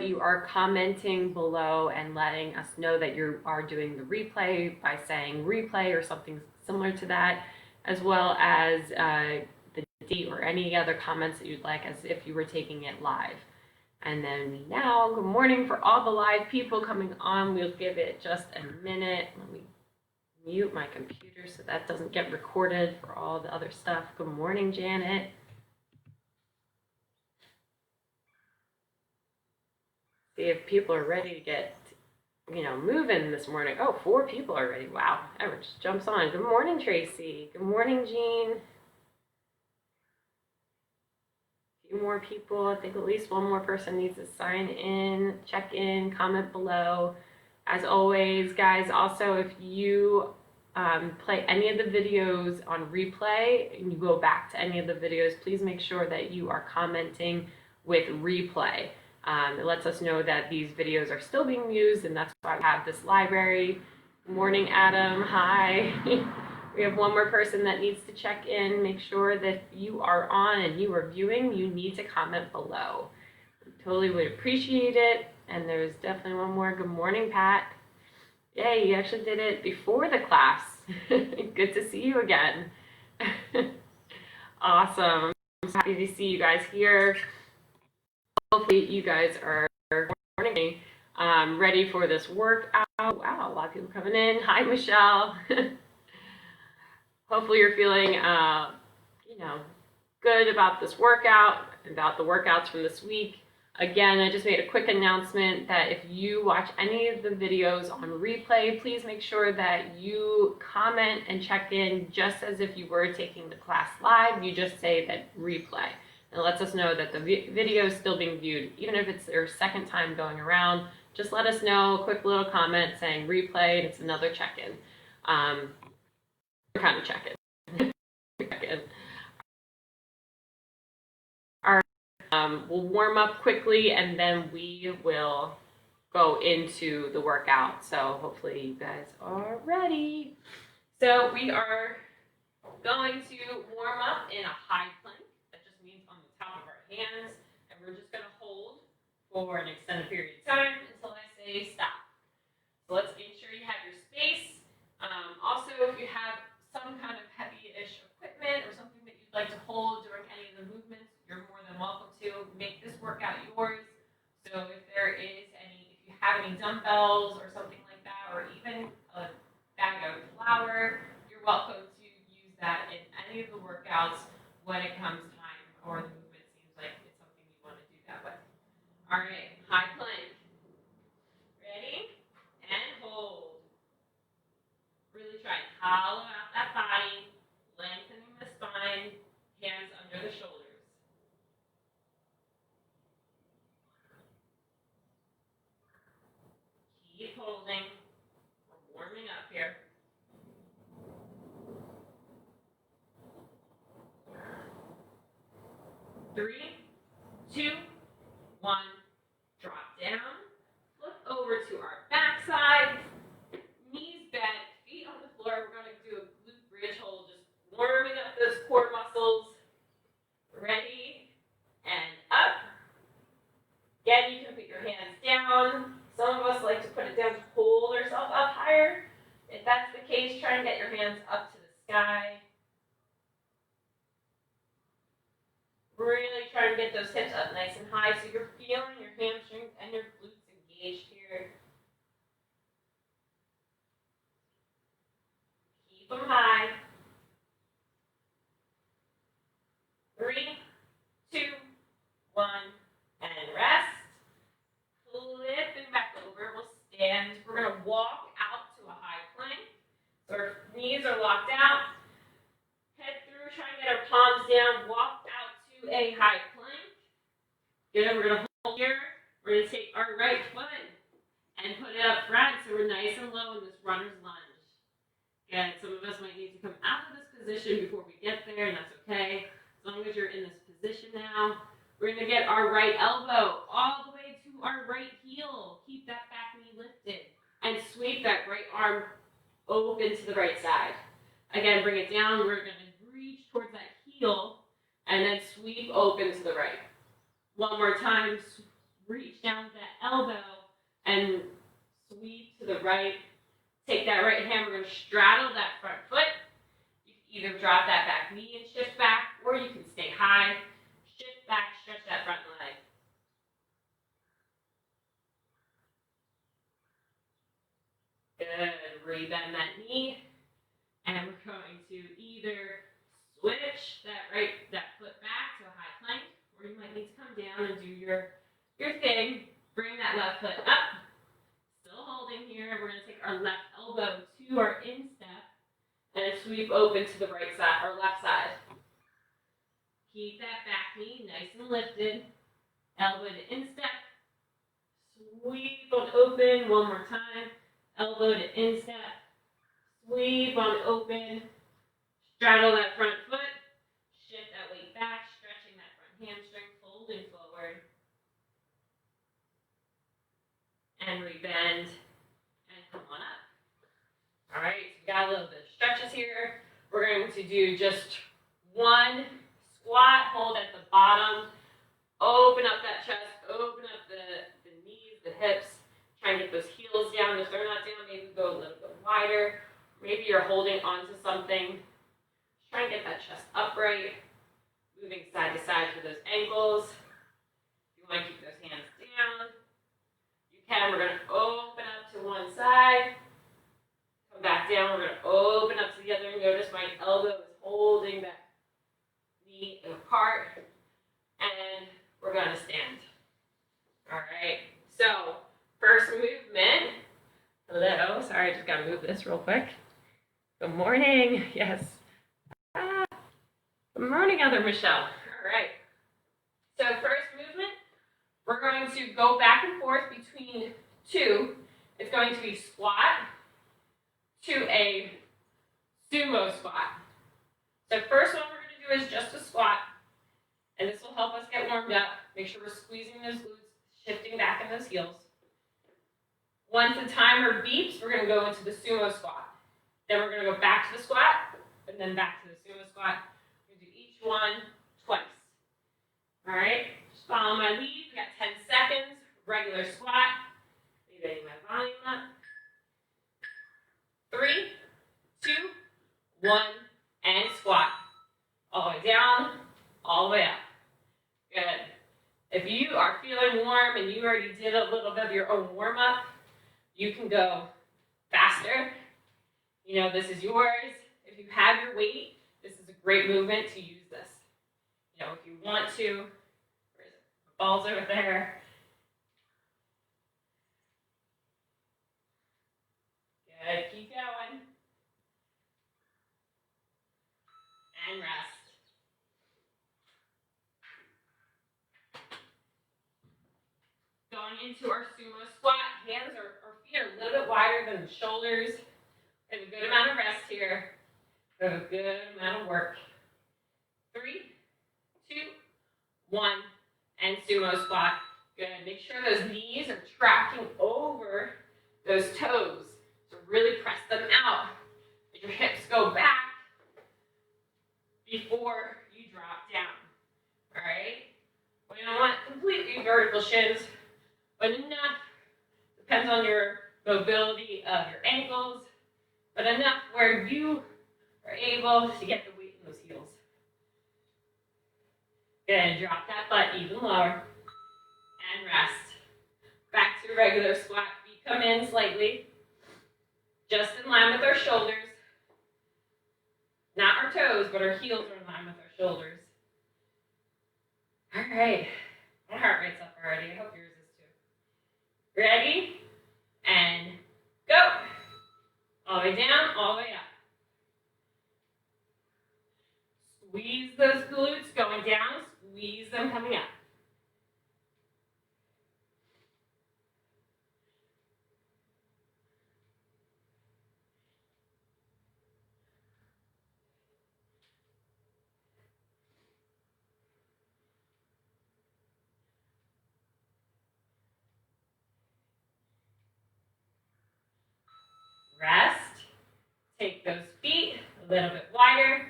you are commenting below and letting us know that you are doing the replay by saying replay or something similar to that, as well as the date or any other comments that you'd like as if you were taking it live. And then now, good morning for all the live people coming on. We'll give it just a minute. Let me mute my computer so that doesn't get recorded for all the other stuff. Good morning, Janet. See if people are ready to get, moving this morning. Oh, 4 people already. Wow, everyone just jumps on. Good morning, Tracy. Good morning, Jean. A few more people. I think at least one more person needs to sign in, check in, comment below. As always, guys, also if you play any of the videos on replay and you go back to any of the videos, please make sure that you are commenting with replay. It lets us know that these videos are still being used, and that's why we have this library. Good morning, Adam. Hi. We have one more person that needs to check in. Make sure that you are on and you are viewing, you need to comment below. We totally would appreciate it. And there's definitely one more. Good morning, Pat. Yay, you actually did it before the class. Good to see you again. Awesome. I'm so happy to see you guys here. Hopefully you guys are ready for this workout. Wow, a lot of people coming in. Hi, Michelle. Hopefully you're feeling, good about this workout, about the workouts from this week. Again, I just made a quick announcement that if you watch any of the videos on replay, please make sure that you comment and check in just as if you were taking the class live. You just say that replay. It lets us know that the video is still being viewed, even if it's their second time going around. Just let us know, a quick little comment saying replay, and it's another check-in. Kind of check-in. All right, we'll warm up quickly, and then we will go into the workout. So hopefully you guys are ready. So we are going to warm up in a high plank. On the top of our hands, and we're just going to hold for an extended period of time until I say stop. So let's make sure you have your space. Also, if you have some kind of heavy-ish equipment or something that you'd like to hold during any of the movements, you're more than welcome to make this workout yours. So if you have any dumbbells or something like that, or even a bag of flour, you're welcome to use that in any of the workouts when it comes time, or the movement seems like it's something you want to do that with. All right, high plank. Ready? And hold. Really try and hollow out that body, lengthening the spine, hands under the shoulders. Keep holding. We're warming up here. 3, 2, 1, drop down, flip over to our backside, knees bent, feet on the floor. We're going to do a glute bridge hold, just warming up those core muscles. Ready, and up. Again, you can put your hands down. Some of us like to put it down to hold ourselves up higher. If that's the case, try and get your hands up to the sky. Really try and get those hips up nice and high so you're feeling your hamstrings and your glutes engaged here. Keep them high. 3, 2, 1, and rest. Flipping back over. We'll stand. We're going to walk out to a high plank. So our knees are locked out. Head through. Try and get our palms down. Walk out to a high plank. Good. We're going to hold here. We're going to take our right foot and put it up front so we're nice and low in this runner's lunge. Again, some of us might need to come out of this position before we get there, and that's okay. As long as you're in this position now, we're going to get our right elbow all the way to our right heel. Keep that back knee lifted and sweep that right arm open to the right side. Again, bring it down. We're going to reach towards that heel and then sweep open to the right. One more time. Reach down with that that elbow and sweep to the right. Take that right hand, we're going to straddle that front foot. You can either drop that back knee and shift back, or you can stay high, shift back, stretch that front leg. Good. Rebend that knee. And we're going to either switch that foot back to a high plank, or you might need to come down and do your thing. Bring that left foot up. Still holding here. We're going to take our left elbow to our instep and sweep open to the right side or left side. Keep that back knee nice and lifted. Elbow to instep. Sweep on open one more time. Elbow to instep. Sweep on open. Straddle that front foot. Shift that weight back, stretching that front hamstring, folding forward. And rebend. And come on up. All right, so we got a little bit of stretches here. We're going to do just one squat. Hold at the bottom. Open up that chest. Open up the knees, the hips. Try and get those heels down. If they're not down, maybe go a little bit wider. Maybe you're holding onto something. Try and get that chest upright. Moving side to side for those ankles. If you want to keep those hands down, you can. We're going to open up to one side. Come back down. We're going to open up to the other. Notice my elbow is holding that knee apart. And we're going to stand. All right. So, first movement. Hello. Sorry, I just got to move this real quick. Good morning. Yes. Good morning, Other Michelle. All right. So first movement, we're going to go back and forth between two. It's going to be squat to a sumo squat. So first one we're going to do is just a squat. And this will help us get warmed up. Make sure we're squeezing those glutes, shifting back in those heels. Once the timer beeps, we're going to go into the sumo squat. Then we're going to go back to the squat, and then back to the sumo squat. We're going to do each one twice. All right? Just follow my lead. We got 10 seconds. Regular squat. Getting my volume up. 3, 2, 1, and squat. All the way down, all the way up. Good. If you are feeling warm and you already did a little bit of your own warm-up, you can go faster. You know, this is yours. If you have your weight, this is a great movement to use this. You know, if you want to, where is it? The ball's over there. Good, keep going. And rest. Going into our sumo squat, hands or feet are a little bit wider than the shoulders. We have a good amount of rest here. We have a good amount of work. 3, 2, 1, and sumo squat. Good. Make sure those knees are tracking over those toes. So really press them out. Let your hips go back before you drop down. All right? We don't want completely vertical shins, but enough. Depends on your mobility of your ankles. But enough where you are able to get the weight in those heels. Good, drop that butt even lower. And rest. Back to regular squat. Feet come in slightly. Just in line with our shoulders. Not our toes, but our heels are in line with our shoulders. All right. My heart rate's up already. I hope yours is too. Ready? And go. All the way down, all the way up. Squeeze those glutes going down, squeeze them coming up. Rest. Take those feet a little bit wider.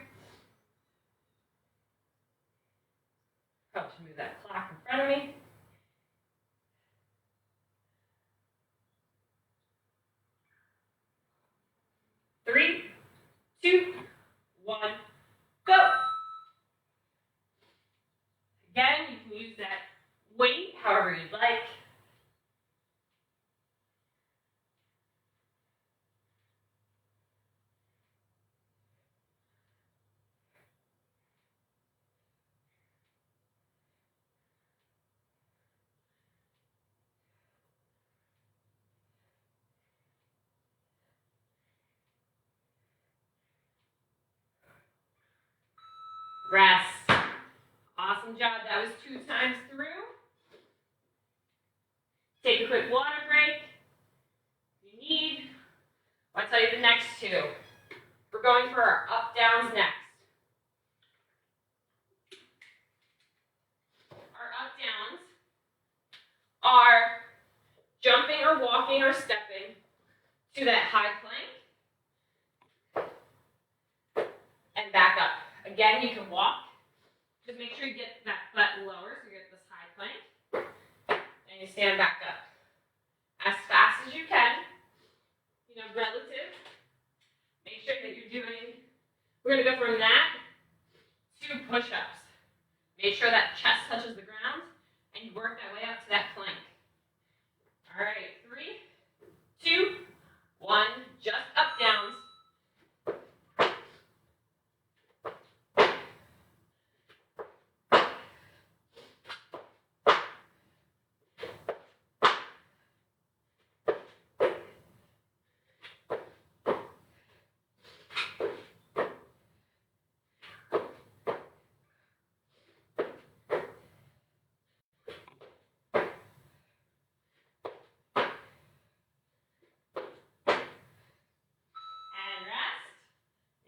Probably should move that clock in front of me. Rest. Awesome job. That was 2 times through. Take a quick water break if you need. I'll tell you the next 2. We're going for our up downs next. Our up downs are jumping or walking or stepping to that high plank and back up. Again, you can walk. Just make sure you get that butt lower so you get this high plank. And you stand back up. As fast as you can. Relative. Make sure that you're doing, we're going to go from that to push-ups. Make sure that chest touches the ground and you work that way up to that plank. All right, 3, 2, 1, just up downs.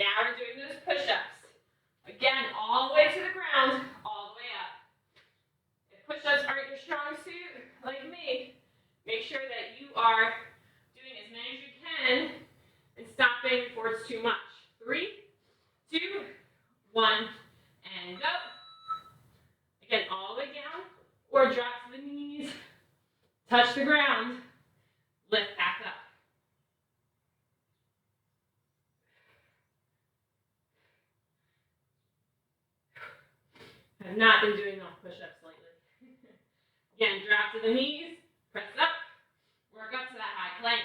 Now we're doing those push-ups. Again, all the way to the ground, all the way up. If push-ups aren't your strong suit, like me, make sure that you are doing as many as you can and stopping before it's too much. 3, 2, 1, and go. Again, all the way down, or drop to the knees, touch the ground, lift back up. I've not been doing enough push-ups lately. Again, drop to the knees, press up, work up to that high plank.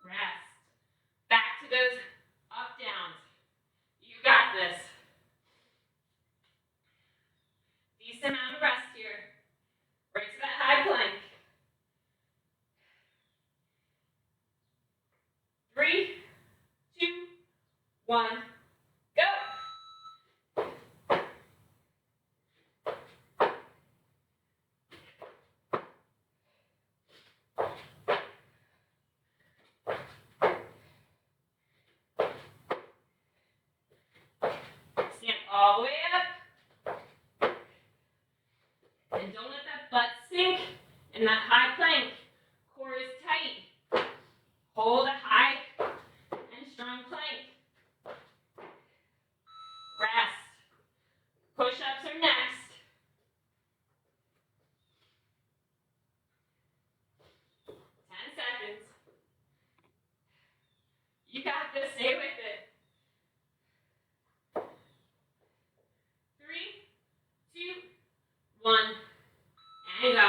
Rest. Back to those up downs. You got this. Decent amount of rest here. Right to that high plank. 3, 2, 1, go. Stand all the way up. And don't let that butt sink in that high plank. Core is tight. Hold a high and strong plank. Rest. Push-ups are next. 10 seconds. You got this. Stay with it. 3, 2, 1, and go.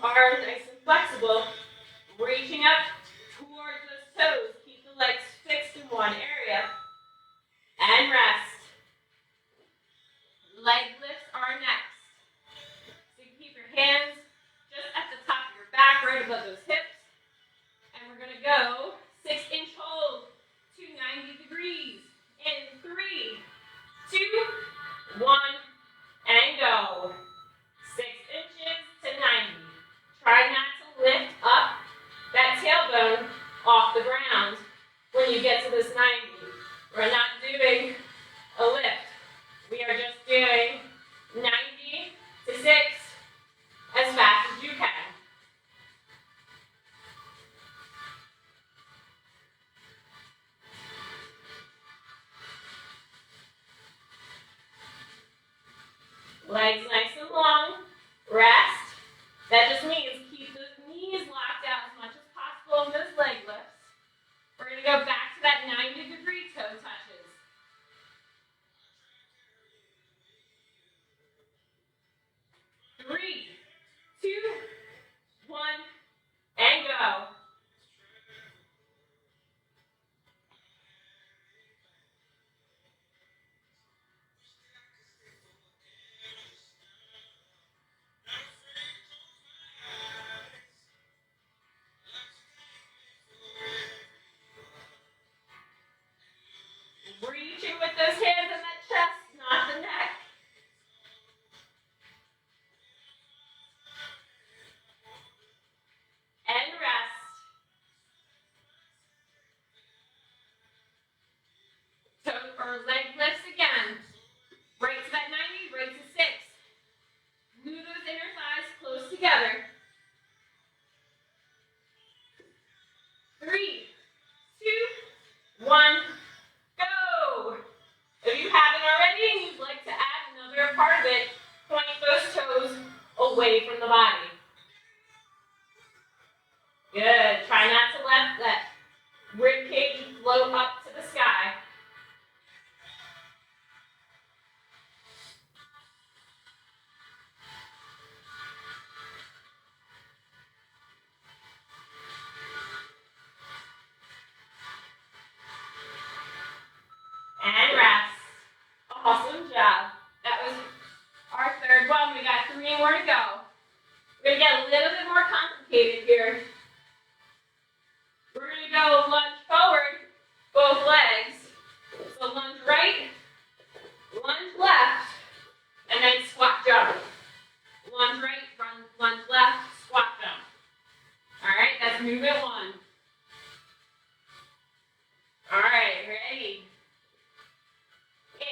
are nice and flexible, reaching up towards those toes. Keep the legs fixed in one area. And rest. Leg lifts are next. So you can keep your hands just at the top of your back, right above those hips. And we're going to go 6-inch hold to 90 degrees. In 3, 2, 1, and go. 6 inches to 90. Try not to lift up that tailbone off the ground when you get to this 90. We're not doing a lift. We are just doing 90 to 6 as fast as you can. Legs nice and long. Rest. That just means keep those knees locked out as much as possible in those leg lifts. We're going to go back to that 90-degree toe touches. 3, 2, 1, and go. Reaching with those hands in that chest, not the neck. And rest. Toe or leg lifts again. Right to that 90, right to 6. Glue those inner thighs close together. 3, 2, 1, go. If you haven't already and you'd like to add another part of it, point those toes away from the body. Good. Try not to let that rib cage float up to the sky. And rest. Awesome job. That was our third one. We got 3 more to go. We're going to get a little bit more complicated here. We're going to go lunge forward, both legs. So lunge right, lunge left, and then squat jump. Lunge right, lunge left, squat jump. All right, that's movement 1. All right, ready?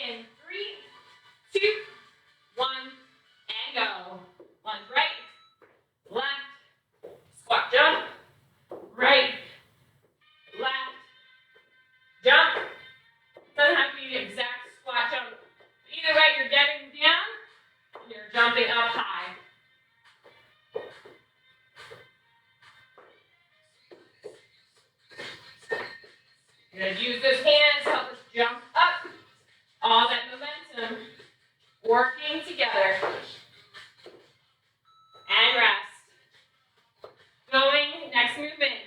In 3, 2, 1, and go. Lunge right, left, squat jump, right, left, jump. Doesn't have to be the exact squat jump. Either way, you're getting down, and you're jumping up high. You're going to use those hands to help us jump up. All that momentum working together. And rest. Going, next movement,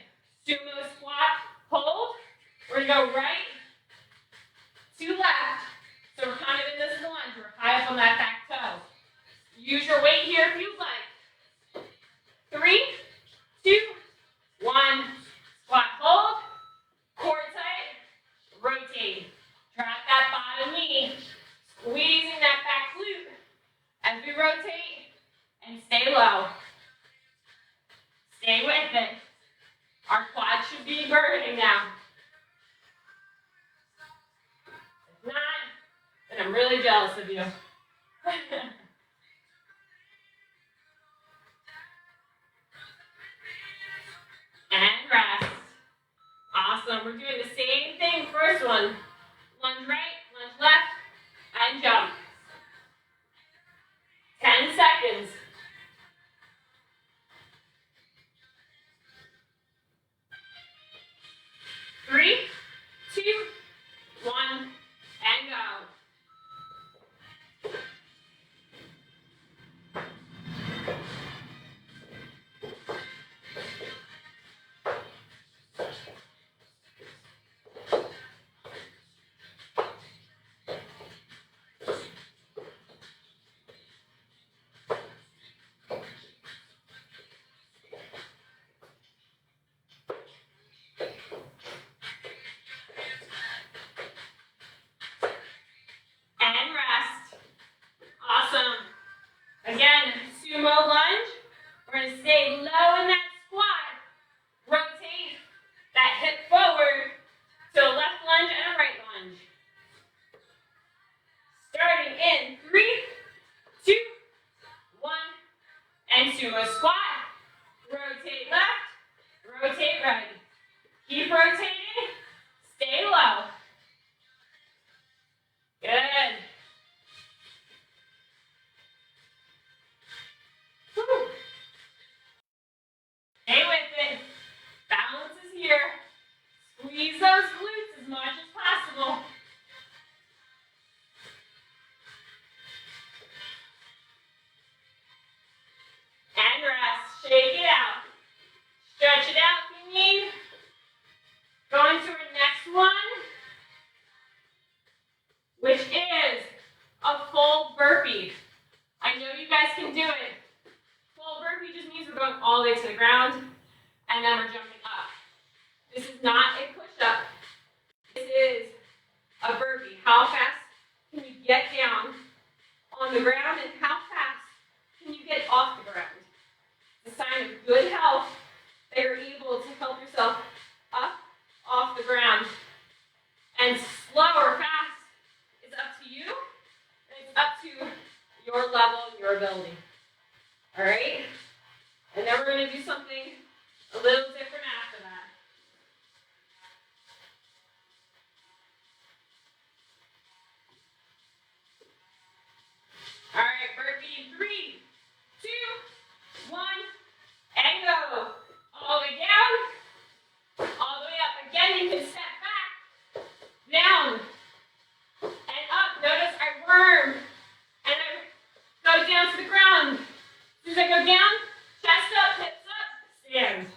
sumo squat, hold. We're going to go right to left. So we're kind of in this lunge. We're high up on that back toe. Use your weight here if you'd like. 3, 2, 1. Squat, hold. Core tight. Rotate. Drop that bottom knee. Squeezing that back glute as we rotate and stay low. Stay with it. Our quads should be burning now. If not, then I'm really jealous of you. And rest. Awesome. We're doing the same thing. First one. Lunge right, lunge left, and jump. 10 seconds. 3, 2, 1, and go. going to stay low in that squat. Rotate that hip forward to a left lunge and a right lunge. Starting in 3, 2, 1, and sumo squat. Rotate left, rotate right. Keep rotating, stay low. Good. Whew. Stay with it. Balance is here. Squeeze those glutes as much as possible. And rest. Shake it out. Stretch it out if you need. Going to our next one, which is a full burpee. I know you guys can do it. Full burpee just means we're going all the way to the ground, and then we're jumping up. This is not a push-up. This is a burpee. How fast can you get down on the ground, and how fast can you get off the ground? It's a sign of good health that you're able to help yourself up off the ground. And slow or fast is up to you, and it's up to your level, your ability. All right? And then we're going to do something a little different after that. All right, burpee in 3, 2, 1, and go. All the way down, all the way up. Again, you can step back, down, and up. Notice I worm, and I go down to the ground. As soon as I go down, chest up, hips up, stand.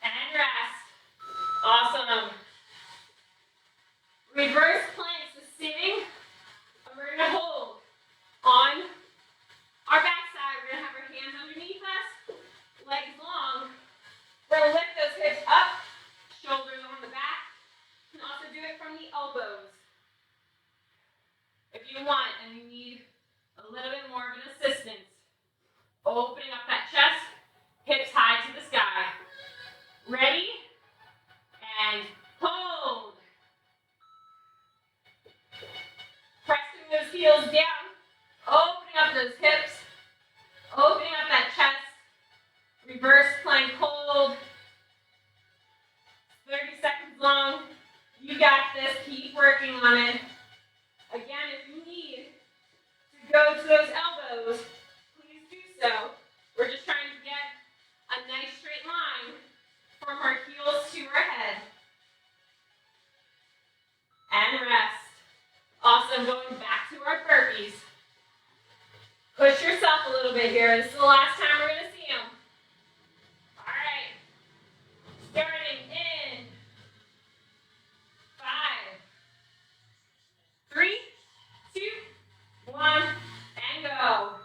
And rest. Awesome. Reverse plank, so sitting, and we're going to hold on our backside. We're going to have our hands underneath us, legs long. We're going to lift those hips up, shoulders on the back. You can also do it from the elbows if you want, and you need a little bit more of an assistance. Opening up that chest, hips high to the sky. Ready? And hold. Pressing those heels down, opening up those hips, opening up that chest. Reverse plank hold. 30 seconds long. You got this. Keep working on it. Again, if you need to go to those elbows, please do so. We're just trying to get a nice straight line from our heels to our head. And rest. Awesome. Going back to our burpees. Push yourself a little bit here. This is the last time we're going to see them. All right. Starting in 5, 3, 2, 1, and go.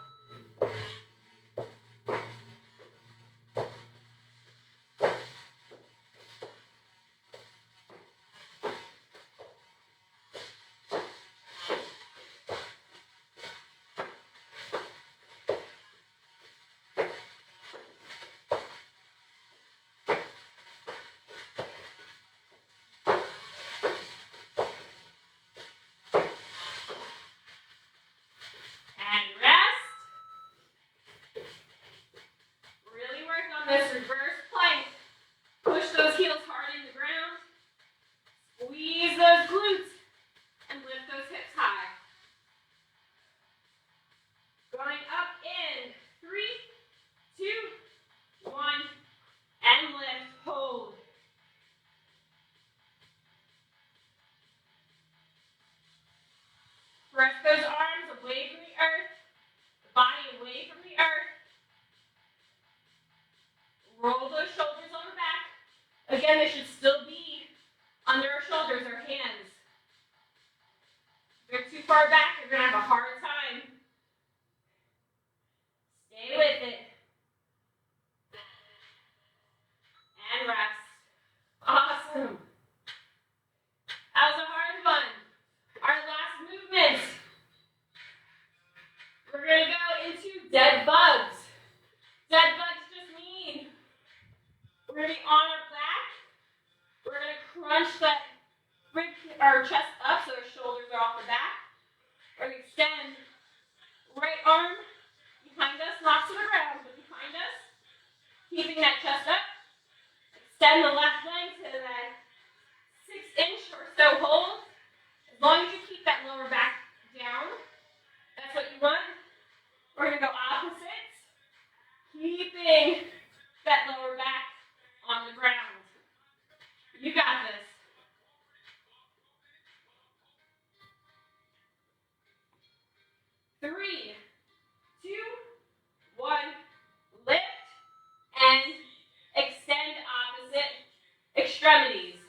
This reverse plank. Push those heels hard in the ground. Squeeze those glutes and lift those hips high. Going up in 3, 2, 1, and lift. Hold. Press those arms away from the earth, the body away from the earth. Roll those shoulders on the back. Again, they should still be under our shoulders, our hands. If they're too far back, you're going to have a hard time. Stay with it. And rest. crunch that rib or chest up so their shoulders are off the back. Or extend right arm behind us, not to the ground, but behind us. Keeping that chest up. Extend the left leg to that 6-inch or so hold. As long as you keep that lower back down, that's what you want. We're going to go opposites. Keeping that lower back on the ground. You got this. 3, 2, 1, lift and extend opposite extremities.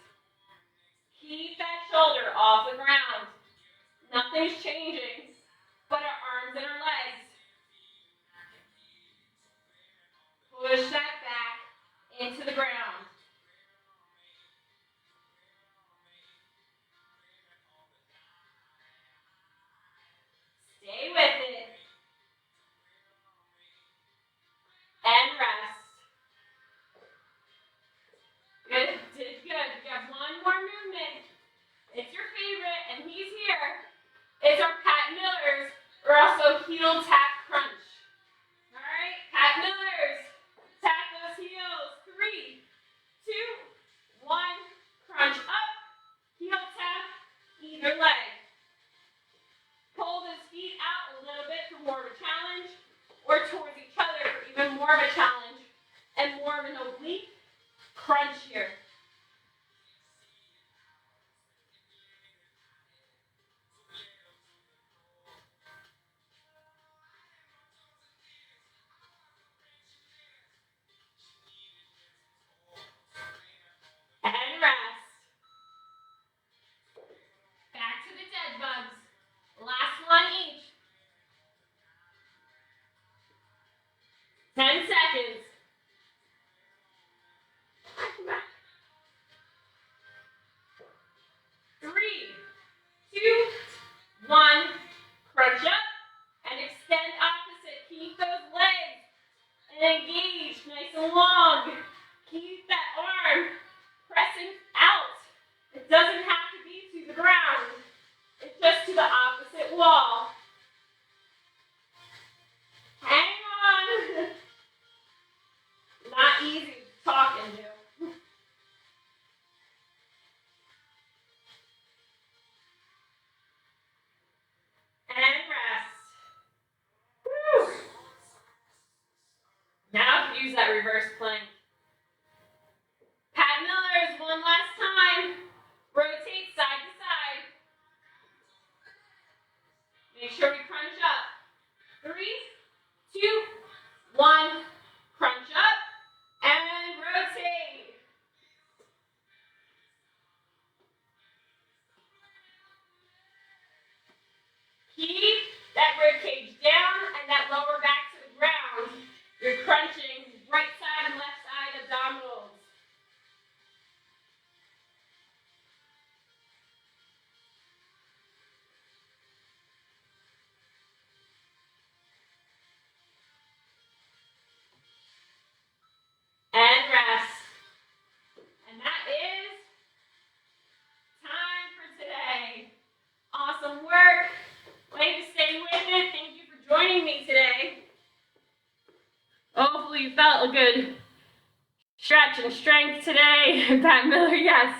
Keep that shoulder off the ground. Nothing's changing but our arms and our legs. Push that back into the ground. Stay with it. And rest. Good, did good. We got one more movement. It's your favorite, and he's here. It's our Pat Millers, or also heel tap crunch. All right, Pat Millers. Tap those heels. 3, 2, 1. Crunch up. Heel tap either leg. Pull those feet out a little bit for more of a challenge, or towards each other for even more of a challenge, and more of an oblique crunch here. And rest. Back to the dead bugs. Last one each. 10 seconds. 3, 2, 1. Crunch up and extend opposite. Keep those legs engaged, nice and long. Keep that arm pressing out. It doesn't have to be to the ground. It's just to the opposite wall. Hang on. Not easy to talk and do. And rest. Woo. Now use that reverse plank. Pat Millers, one last time. Rotate side to side. Make sure we crunch up. 3, 2, 1. Crunch up and rotate. Keep that rib cage down and that lower back to the ground. You're crunching right side and left side abdominals. And rest. And that is time for today. Awesome work. Way to stay with it. Thank you for joining me today. Hopefully you felt a good stretch and strength today. Pat Miller, yes.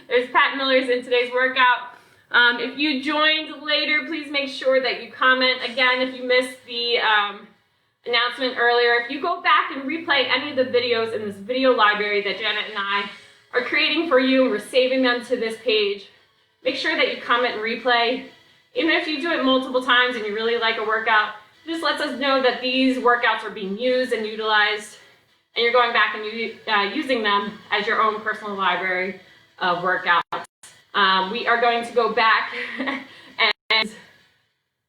There's Pat Millers in today's workout. If you joined later, please make sure that you comment. Again, if you missed the announcement earlier, if you go back and replay any of the videos in this video library that Janet and I are creating for you, and we're saving them to this page, make sure that you comment and replay. Even if you do it multiple times and you really like a workout, just lets us know that these workouts are being used and utilized, and you're going back and using them as your own personal library of workouts. We are going to go back and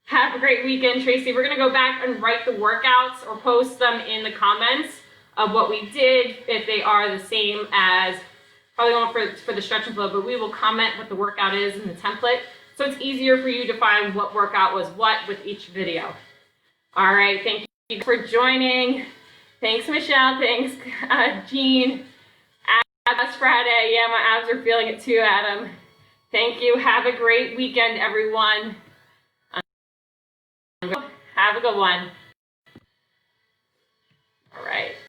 have a great weekend, Tracy. We're going to go back and write the workouts or post them in the comments of what we did, if they are the same as, probably won't for the stretch and flow, but we will comment what the workout is in the template, so it's easier for you to find what workout was what with each video. All right, thank you for joining. Thanks, Michelle. Thanks, Jean. Last Friday. Yeah, my abs are feeling it too, Adam. Thank you. Have a great weekend, everyone. Have a good one.